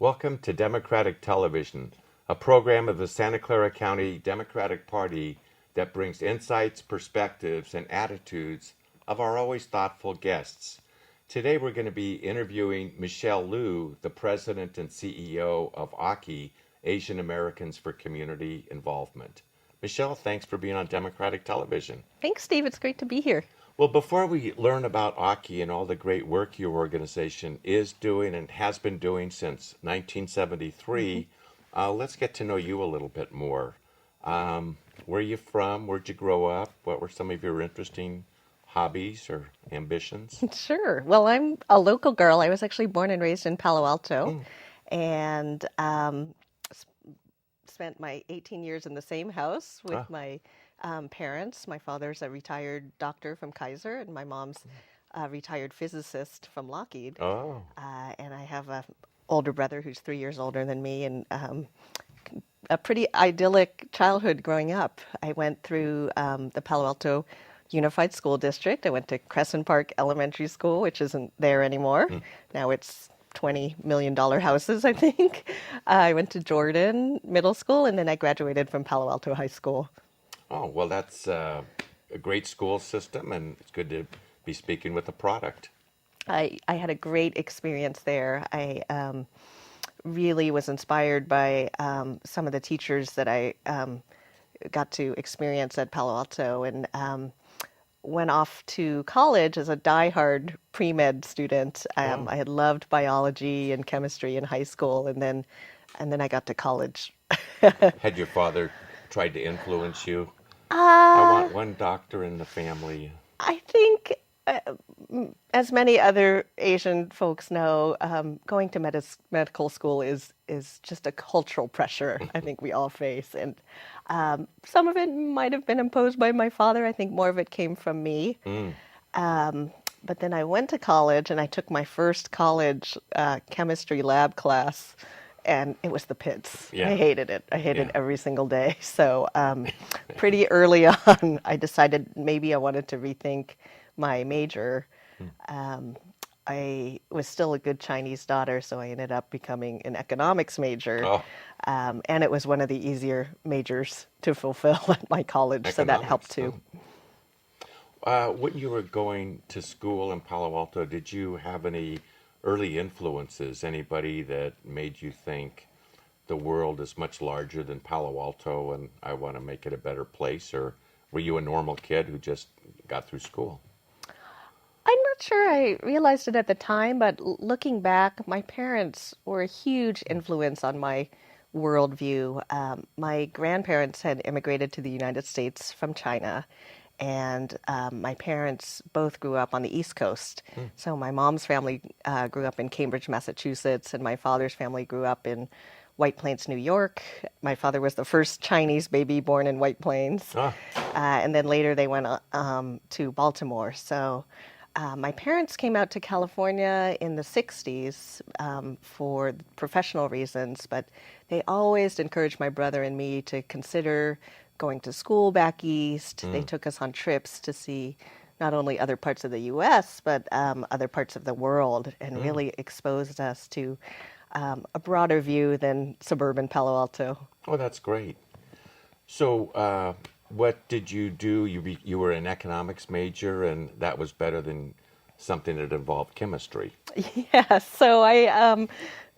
Welcome to Democratic Television, a program of the Santa Clara County Democratic Party that brings insights, perspectives, and attitudes of our always thoughtful guests. Today we're going to be interviewing Michele Lew, the president and CEO of ACI, Asian Americans for Community Involvement. Michele, thanks for being on Democratic Television. Thanks, Steve. It's great to be here. Well, before we learn about ACI and all the great work your organization is doing and has been doing since 1973, let's get to know you a little bit more. Where are you from? Where'd you grow up? What were some of your interesting hobbies or ambitions? Sure. Well, I'm a local girl. I was actually born and raised in Palo Alto and spent my 18 years in the same house with Ah, my parents. My father's a retired doctor from Kaiser, and my mom's a retired physicist from Lockheed. oh, And I have a older brother who's 3 years older than me, and a pretty idyllic childhood growing up. I went through the Palo Alto Unified School District. I went to Crescent Park Elementary School, which isn't there anymore. Now it's $20 million houses, I think. I went to Jordan Middle School, and then I graduated from Palo Alto High School. oh, well, that's a great school system, and it's good to be speaking with a product. I had a great experience there. I really was inspired by some of the teachers that I got to experience at Palo Alto, and went off to college as a diehard pre-med student. Oh, I had loved biology and chemistry in high school, and then I got to college. had your father tried to influence you? I Uh, want one doctor in the family. I think, as many other Asian folks know, going to medical school is just a cultural pressure I think we all face. And some of it might have been imposed by my father. I think more of it came from me. Mm, But then I went to college and I took my first college chemistry lab class, and it was the pits. I yeah, hated it. I hated yeah. every single day. So pretty early on, I decided maybe I wanted to rethink my major. Um, I was still a good Chinese daughter, so I ended up becoming an economics major. Oh, And it was one of the easier majors to fulfill at my college, so that helped economics. too. When you were going to school in Palo Alto, did you have any early influences? Anybody that made you think the world is much larger than Palo Alto and I want to make it a better place? Or were you a normal kid who just got through school? I'm not sure I realized it at the time, but looking back, my parents were a huge influence on my worldview. My grandparents had immigrated to the United States from China, and my parents both grew up on the East Coast. So my mom's family grew up in Cambridge, Massachusetts, and my father's family grew up in White Plains, New York. My father was the first Chinese baby born in White Plains, Ah, and then later they went to Baltimore. So my parents came out to California in the 60s for professional reasons, but they always encouraged my brother and me to consider going to school back east. They took us on trips to see not only other parts of the US, but other parts of the world, and really exposed us to a broader view than suburban Palo Alto. oh, that's great. So, what did you do? You were an economics major, and that was better than something that involved chemistry. Yeah, so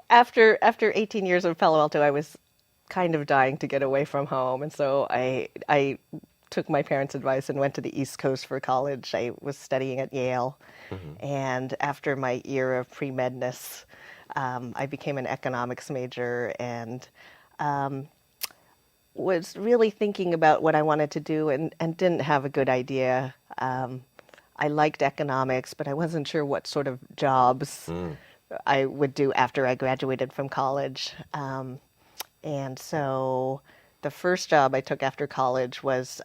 after 18 years of Palo Alto, I was kind of dying to get away from home, and so I took my parents' advice and went to the East Coast for college. I was studying at Yale, and after my year of pre-medness, I became an economics major and was really thinking about what I wanted to do and didn't have a good idea. I liked economics, but I wasn't sure what sort of jobs I would do after I graduated from college. And so the first job I took after college was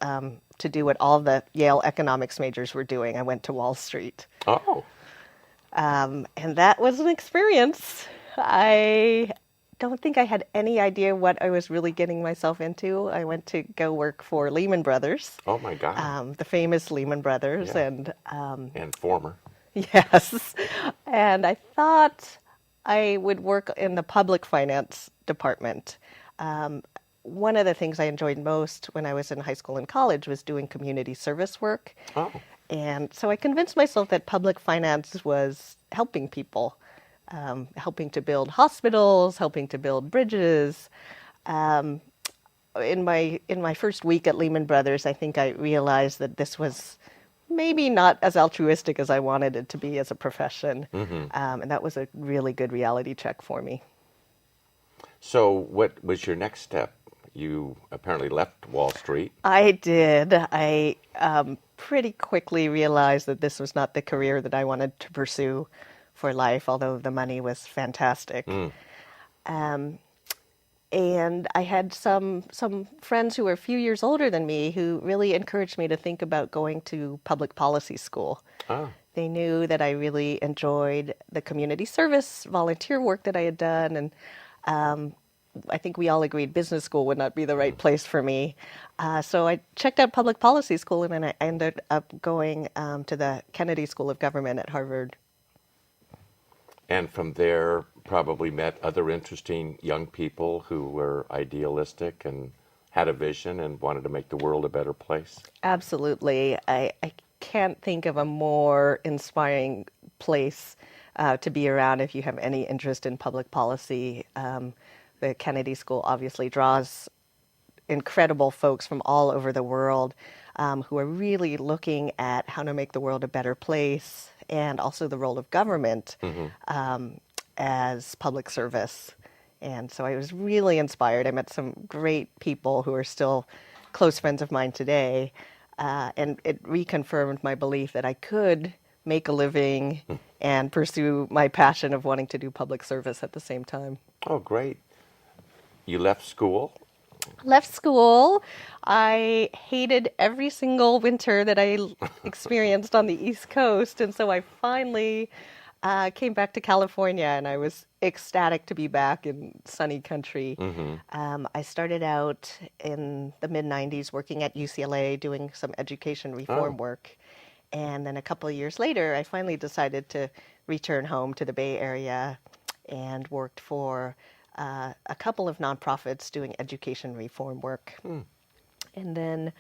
to do what all the Yale economics majors were doing. I went to Wall Street. Oh, And that was an experience. I don't think I had any idea what I was really getting myself into. I went to go work for Lehman Brothers, oh my God. the famous Lehman Brothers, Yeah, and and former. yes, and I thought I would work in the public finance department. Um, One of the things I enjoyed most when I was in high school and college was doing community service work. Oh, And so I convinced myself that public finance was helping people, helping to build hospitals, helping to build bridges. Um, in my first week at Lehman Brothers, I think I realized that this was maybe not as altruistic as I wanted it to be as a profession, and that was a really good reality check for me. so what was your next step? You apparently left Wall Street. I did. I pretty quickly realized that this was not the career that I wanted to pursue for life, although the money was fantastic. Mm. Um, and I had some friends who were a few years older than me who really encouraged me to think about going to public policy school. Ah, They knew that I really enjoyed the community service volunteer work that I had done, and I think we all agreed business school would not be the right place for me. So I checked out public policy school, and then I ended up going to the Kennedy School of Government at Harvard. and from there, probably met other interesting young people who were idealistic and had a vision and wanted to make the world a better place. Absolutely. I can't think of a more inspiring place to be around if you have any interest in public policy. The Kennedy School obviously draws incredible folks from all over the world who are really looking at how to make the world a better place and also the role of government as public service. And so I was really inspired. I met some great people who are still close friends of mine today. And it reconfirmed my belief that I could make a living and pursue my passion of wanting to do public service at the same time. Oh, great. You left school? Left school. I hated every single winter that I experienced on the East Coast. And so I finally came back to California, and I was ecstatic to be back in sunny country. I started out in the mid 90s working at UCLA doing some education reform Oh, work. And then a couple of years later, I finally decided to return home to the Bay Area and worked for a couple of nonprofits doing education reform work. And then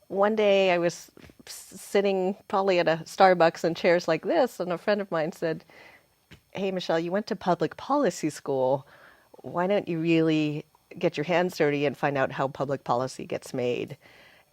one day I was sitting probably at a Starbucks in chairs like this, and a friend of mine said, "Hey, Michelle, you went to public policy school. Why don't you really get your hands dirty and find out how public policy gets made?"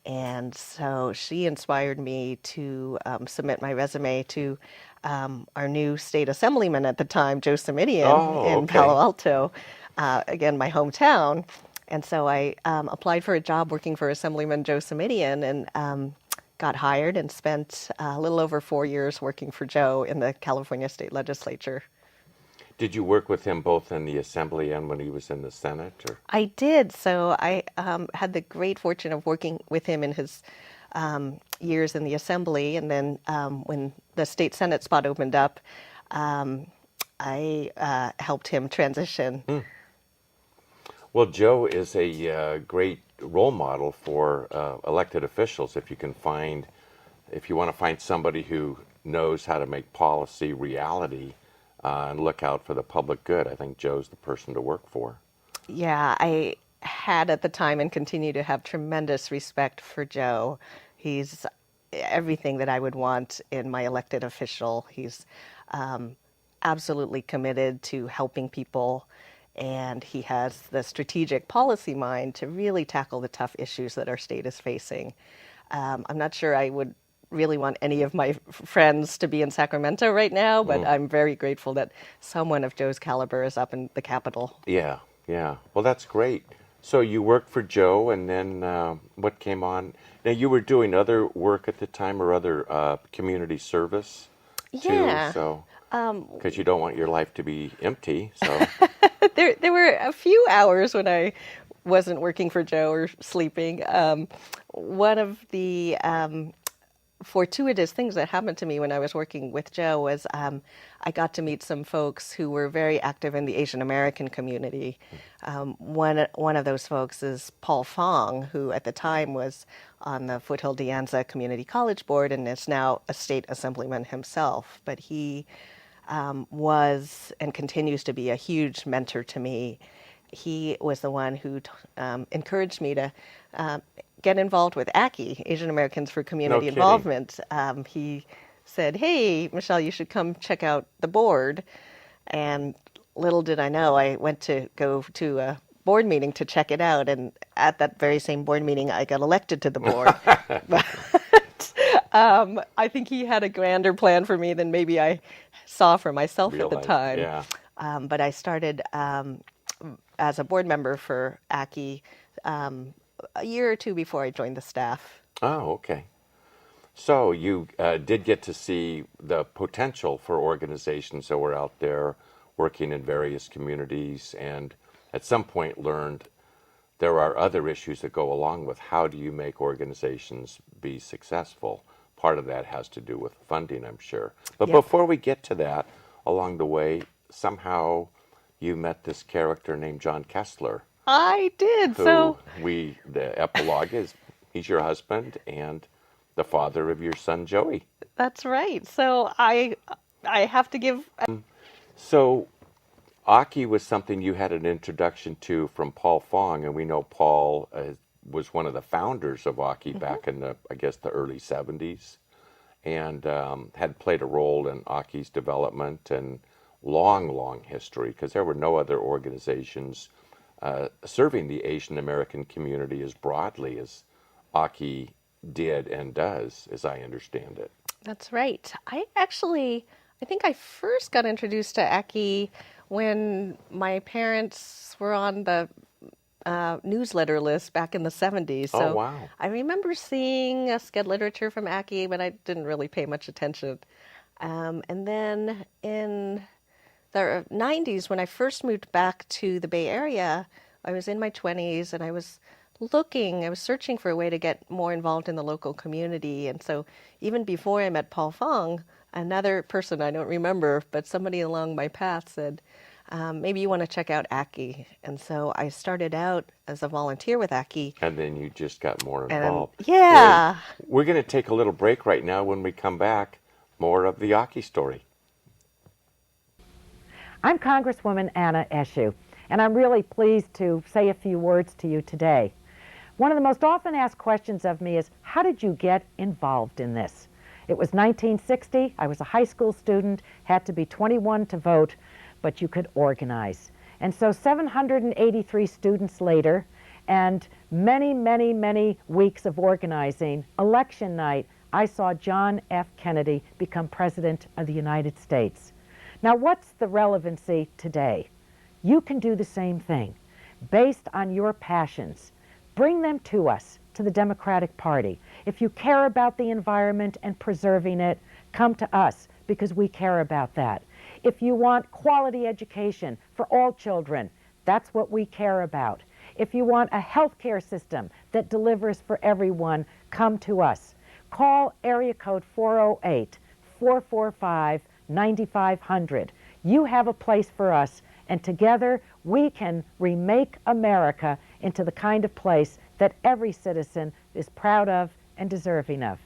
And so she inspired me to submit my resume to our new state assemblyman at the time, Joe Simidian, oh, in Palo okay. Alto, again, my hometown. And so I applied for a job working for Assemblyman Joe Simidian and got hired and spent a little over 4 years working for Joe in the California State Legislature. Did you work with him both in the assembly and when he was in the Senate? Or? I did. So I had the great fortune of working with him in his years in the assembly. And then when the state Senate spot opened up, I helped him transition. Well, Joe is a great role model for elected officials. If you want to find somebody who knows how to make policy reality and look out for the public good, I think Joe's the person to work for. Yeah, I had at the time and continue to have tremendous respect for Joe. He's everything that I would want in my elected official. He's absolutely committed to helping people, and he has the strategic policy mind to really tackle the tough issues that our state is facing. I'm not sure I would really want any of my friends to be in Sacramento right now, but I'm very grateful that someone of Joe's caliber is up in the Capitol. Yeah, yeah. Well, that's great. So you worked for Joe, and then what came on? Now you were doing other work at the time, or other community service too. Yeah. So because you don't want your life to be empty. So There were a few hours when I wasn't working for Joe or sleeping. One of the fortuitous things that happened to me when I was working with Joe was I got to meet some folks who were very active in the Asian American community. One of those folks is Paul Fong, who at the time was on the Foothill De Anza Community College Board and is now a state assemblyman himself. But he was and continues to be a huge mentor to me. He was the one who encouraged me to get involved with ACI, Asian Americans for No Community kidding. Involvement. He said, "Hey, Michelle, you should come check out the board." And little did I know, I went to go to a board meeting to check it out. And at that very same board meeting, I got elected to the board. But I think he had a grander plan for me than maybe I saw for myself at the Realize, time. yeah. But I started as a board member for ACI a year or two before I joined the staff. Oh, okay. So you did get to see the potential for organizations that were out there working in various communities, and at some point learned there are other issues that go along with how do you make organizations be successful. Part of that has to do with funding, I'm sure. But Yep. before we get to that, along the way, somehow you met this character named John Kessler, I did. who the epilogue is he's your husband and the father of your son Joey. That's right. So I have to give. So Aki was something you had an introduction to from Paul Fong, and we know Paul was one of the founders of Aki back in the, I guess, the early 70s, and had played a role in Aki's development and long history, because there were no other organizations serving the Asian American community as broadly as Aki did and does, as I understand it. That's right. I think I first got introduced to Aki when my parents were on the newsletter list back in the 70s. Oh, So wow. I remember seeing a sked literature from Aki, but I didn't really pay much attention. And then in the 90s, when I first moved back to the Bay Area, I was in my 20s and I was searching for a way to get more involved in the local community. And so even before I met Paul Fong, another person I don't remember, but somebody along my path said, maybe you want to check out Aki. And so I started out as a volunteer with Aki. And then you just got more And involved. yeah, We're going to take a little break right now. When we come back, more of the Aki story. I'm Congresswoman Anna Eshoo, and I'm really pleased to say a few words to you today. One of the most often asked questions of me is, how did you get involved in this? It was 1960, I was a high school student, had to be 21 to vote, but you could organize. And so 783 students later, and many weeks of organizing, election night, I saw John F. Kennedy become President of the United States. Now, what's the relevancy today? You can do the same thing. Based on your passions, bring them to us, to the Democratic Party. If you care about the environment and preserving it, come to us, because we care about that. If you want quality education for all children, that's what we care about. If you want a health care system that delivers for everyone, come to us. Call area code 408-445-9500. You have a place for us, and together we can remake America into the kind of place that every citizen is proud of and deserving of.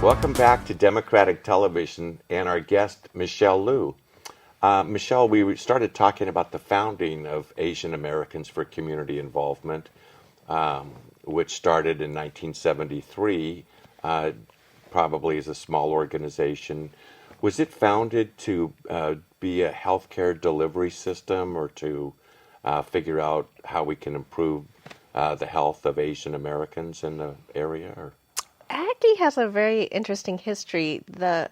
Welcome back to Democratic Television and our guest, Michele Lew. Michele, we started talking about the founding of Asian Americans for Community Involvement, which started in 1973, probably as a small organization. Was it founded to be a healthcare delivery system, or to figure out how we can improve the health of Asian Americans in the area? Or? Aki has a very interesting history. The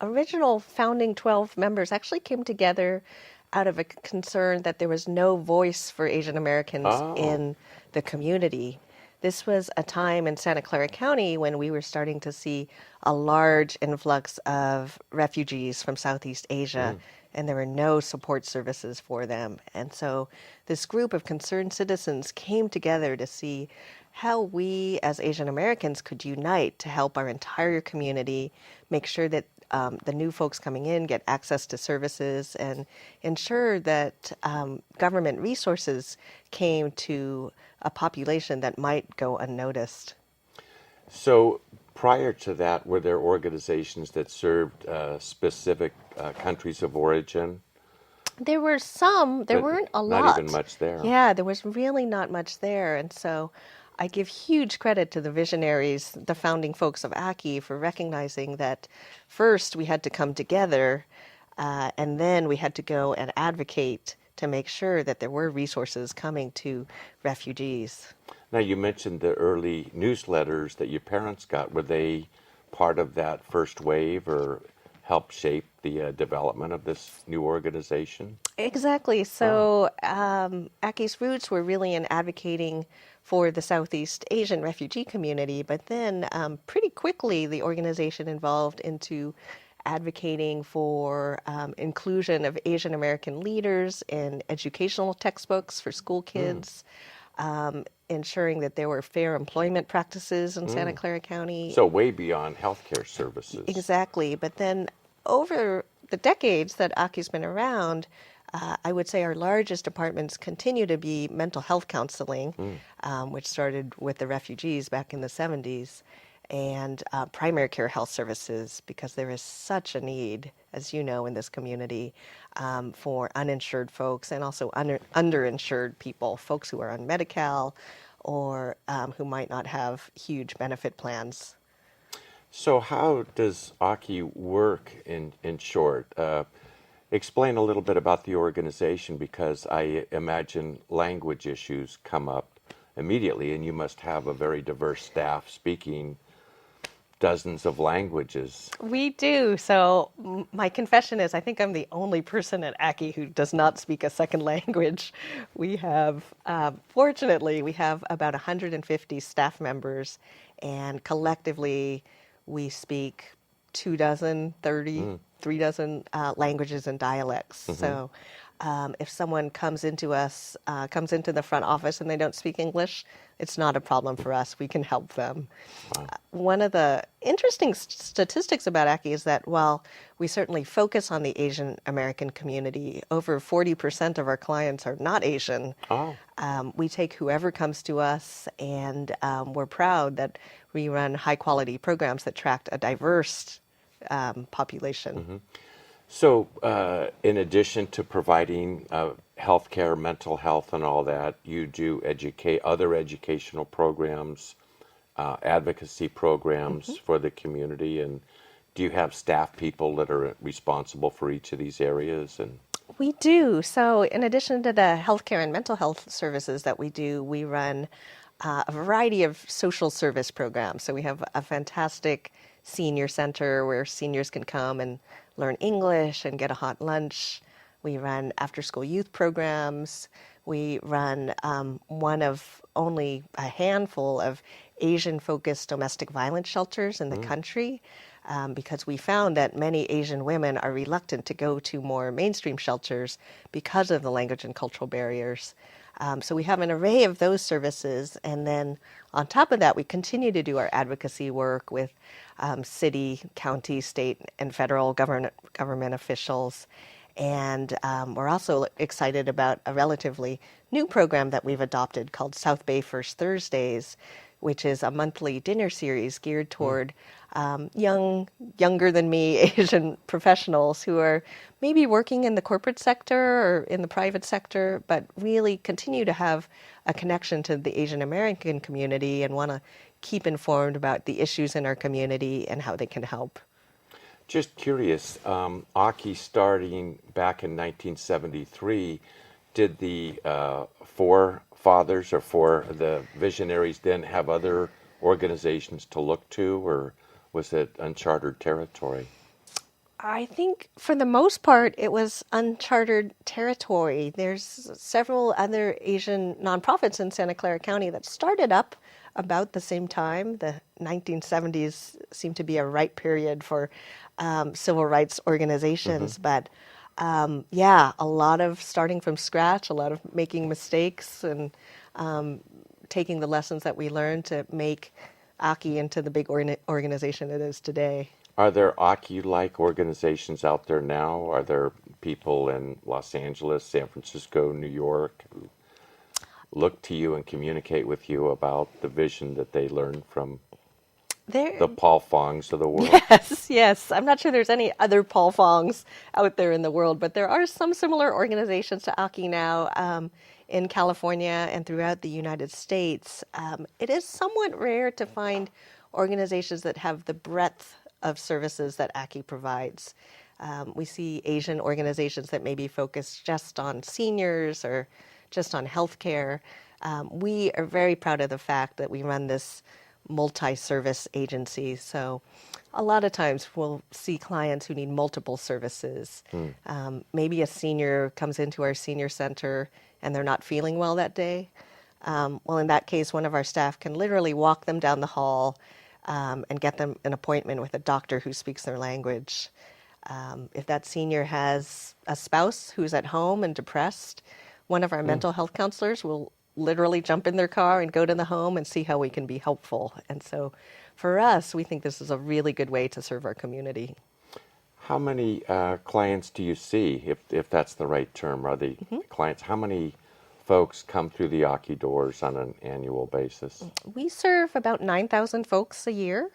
original founding 12 members actually came together out of a concern that there was no voice for Asian Americans in the community. This was a time in Santa Clara County when we were starting to see a large influx of refugees from Southeast Asia and there were no support services for them. And so this group of concerned citizens came together to see how we as Asian Americans could unite to help our entire community make sure that the new folks coming in get access to services and ensure that government resources came to a population that might go unnoticed. So prior to that, were there organizations that served specific countries of origin? There were some, there But weren't a not lot. even much there. Yeah, there was really not much there. And so I give huge credit to the visionaries, the founding folks of ACI, for recognizing that first we had to come together and then we had to go and advocate to make sure that there were resources coming to refugees. Now, you mentioned the early newsletters that your parents got. Were they part of that first wave or helped shape the development of this new organization? Exactly. So ACI's roots were really in advocating for the Southeast Asian refugee community, but then pretty quickly the organization evolved into advocating for inclusion of Asian American leaders in educational textbooks for school kids, ensuring that there were fair employment practices in Santa Clara County. So way beyond healthcare services. Exactly. But then over the decades that Aki's been around, I would say our largest departments continue to be mental health counseling, which started with the refugees back in the 70s, and primary care health services, because there is such a need, as you know, in this community for uninsured folks and also underinsured people, folks who are on Medi-Cal or who might not have huge benefit plans. So how does Aki work in short? Explain a little bit about the organization, because I imagine language issues come up immediately, and you must have a very diverse staff speaking dozens of languages. We do. So my confession is I think I'm the only person at Aki who does not speak a second language. We have, fortunately, we have about 150 staff members, and collectively we speak 24, 30, 3 dozen languages and dialects. So if someone comes into the front office and they don't speak English, it's not a problem for us. We can help them. One of the interesting statistics about Aki is that while we certainly focus on the Asian American community, over 40% of our clients are not Asian. Oh. We take whoever comes to us, and we're proud that we run high quality programs that attract a diverse population. So, in addition to providing healthcare, mental health, and all that, you do other educational programs, advocacy programs for the community, and do you have staff people that are responsible for each of these areas? And We do. So, in addition to the healthcare and mental health services that we do, we run a variety of social service programs. So, we have a fantastic senior center where seniors can come and learn English and get a hot lunch. We run after-school youth programs. We run one of only a handful of Asian-focused domestic violence shelters in the country, because we found that many Asian women are reluctant to go to more mainstream shelters because of the language and cultural barriers. So we have an array of those services, and then on top of that, we continue to do our advocacy work with city, county, state, and federal government officials. And we're also excited about a relatively new program that we've adopted called South Bay First Thursdays, which is a monthly dinner series geared toward younger than me Asian professionals who are maybe working in the corporate sector or in the private sector, but really continue to have a connection to the Asian American community and want to keep informed about the issues in our community and how they can help. just curious, Aki starting back in 1973, did the forefathers or the visionaries then have other organizations to look to, or was it uncharted territory? I think for the most part, it was uncharted territory. There's several other Asian nonprofits in Santa Clara County that started up about the same time. The 1970s seemed to be a ripe period for civil rights organizations, but Yeah, a lot of starting from scratch, a lot of making mistakes, and taking the lessons that we learned to make Aki into the big organization it is today. Are there Aki-like organizations out there now? Are there people in Los Angeles, San Francisco, New York who look to you and communicate with you about the vision that they learned from There, the Paul Fongs of the world? yes, yes. I'm not sure there's any other Paul Fongs out there in the world, but there are some similar organizations to Aki now in California and throughout the United States. It is somewhat rare to find organizations that have the breadth of services that Aki provides. We see Asian organizations that maybe focus just on seniors or just on healthcare. We are very proud of the fact that we run this multi-service agency. So a lot of times we'll see clients who need multiple services. Maybe a senior comes into our senior center and they're not feeling well that day. Well, in that case, one of our staff can literally walk them down the hall and get them an appointment with a doctor who speaks their language. If that senior has a spouse who's at home and depressed, one of our mental health counselors will literally jump in their car and go to the home and see how we can be helpful. And so for us, we think this is a really good way to serve our community. How many clients do you see, if that's the right term? Are the clients, how many folks come through the Aki doors on an annual basis? We serve about 9,000 folks a year,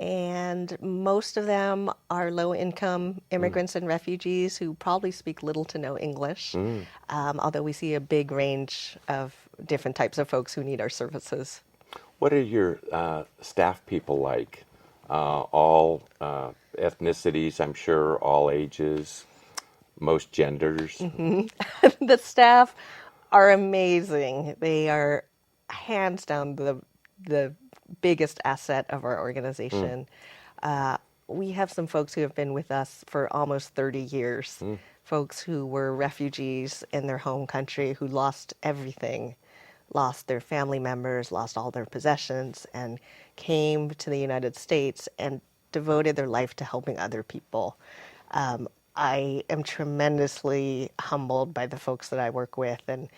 and most of them are low-income immigrants and refugees who probably speak little to no English, although we see a big range of different types of folks who need our services. What are your staff people like? All ethnicities, I'm sure, all ages, most genders. The staff are amazing. They are hands down the biggest asset of our organization. We have some folks who have been with us for almost 30 years, folks who were refugees in their home country who lost everything, lost their family members, lost all their possessions, and came to the United States and devoted their life to helping other people. I am tremendously humbled by the folks that I work with, and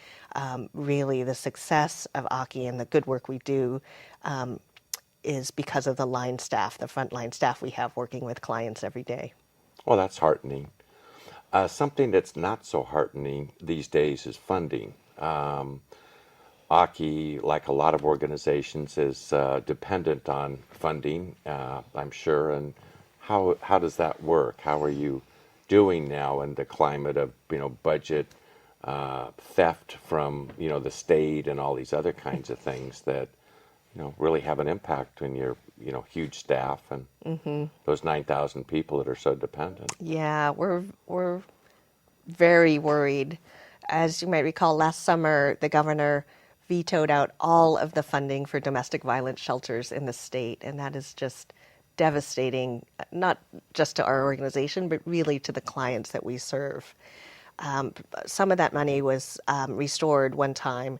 really the success of Aki and the good work we do is because of the line staff, the frontline staff we have working with clients every day. Well, that's heartening. Something that's not so heartening these days is funding. Aki, like a lot of organizations, is dependent on funding, I'm sure. And how does that work? How are you doing now in the climate of budget theft from the state and all these other kinds of things that really have an impact on your huge staff and those 9,000 people that are so dependent? Yeah, we're very worried. As you might recall, last summer the governor vetoed out all of the funding for domestic violence shelters in the state, and that is just devastating, not just to our organization, but really to the clients that we serve. Some of that money was restored one time,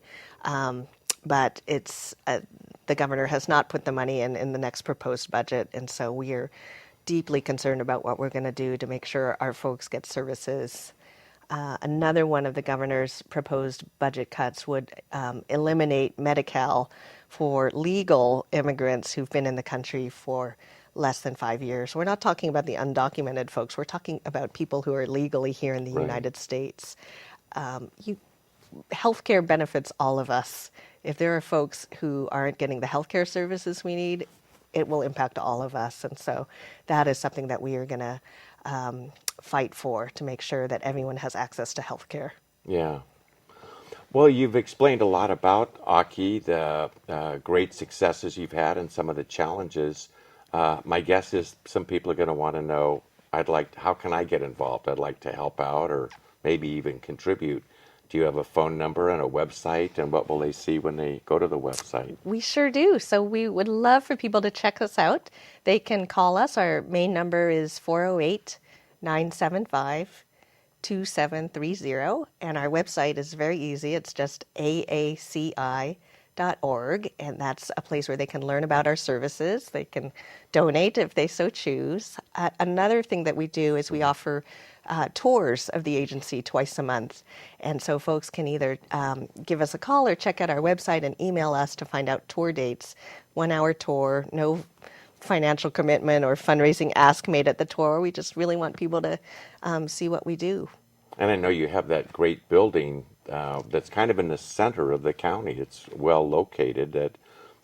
but the governor has not put the money in the next proposed budget, and so we are deeply concerned about what we're going to do to make sure our folks get services. Another one of the governor's proposed budget cuts would eliminate Medi-Cal for legal immigrants who've been in the country for less than 5 years. We're not talking about the undocumented folks. We're talking about people who are legally here in the United States. Healthcare benefits all of us. If there are folks who aren't getting the healthcare services we need, it will impact all of us. And so that is something that we are going to fight for, to make sure that everyone has access to healthcare. Yeah. Well, you've explained a lot about Aki, the great successes you've had and some of the challenges. My guess is some people are going to want to know, how can I get involved? I'd like to help out or maybe even contribute. Do you have a phone number and a website, and what will they see when they go to the website? We sure do. So we would love for people to check us out. They can call us. Our main number is 408-975-2730, and our website is very easy. It's just aaci.org, and that's a place where they can learn about our services. They can donate if they so choose. Another thing that we do is we offer tours of the agency twice a month. And so folks can either give us a call or check out our website and email us to find out tour dates. 1 hour tour, no financial commitment or fundraising ask made at the tour. We just really want people to see what we do. And I know you have that great building that's kind of in the center of the county. It's well located that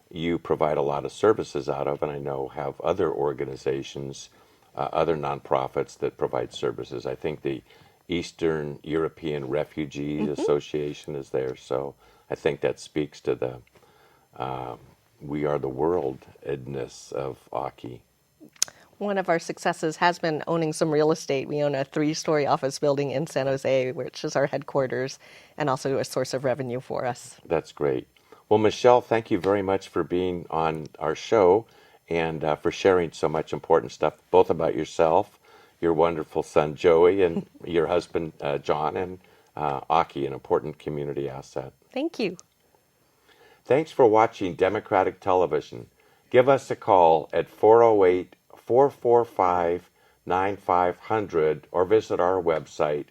you provide a lot of services out of, and I know have other organizations, other nonprofits that provide services. I think the Eastern European Refugees Association is there, so I think that speaks to the we are the world-edness of Aki. One of our successes has been owning some real estate. We own a 3-story office building in San Jose, which is our headquarters and also a source of revenue for us. That's great. Well, Michele, thank you very much for being on our show and for sharing so much important stuff, both about yourself, your wonderful son Joey, and your husband John, and Aki, an important community asset. Thank you. Thanks for watching Democratic Television. Give us a call at 408-445-9500 or visit our website,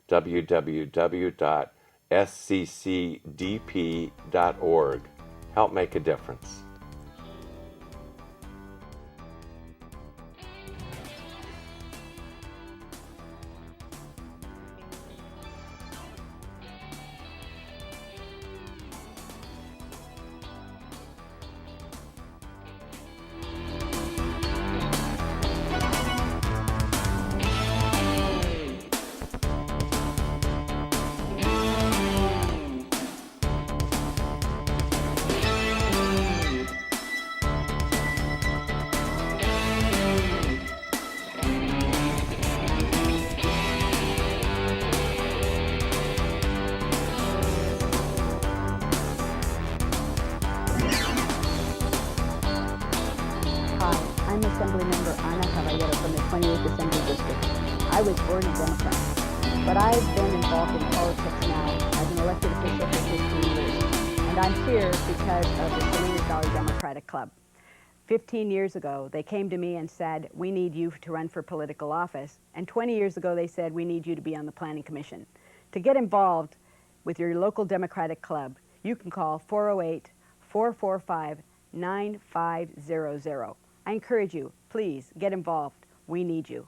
www.sccdp.org. Help make a difference. Hi, I'm Assemblymember Ana Caballero from the 28th Assembly District. I was born a Democrat, but I've been involved in politics now as an elected official for 15 years, and I'm here because of the Salinas Valley Democratic Club. 15 years ago, they came to me and said, we need you to run for political office, and 20 years ago they said, we need you to be on the Planning Commission. To get involved with your local Democratic club, you can call 408-445-9500. I encourage you, please get involved. We need you.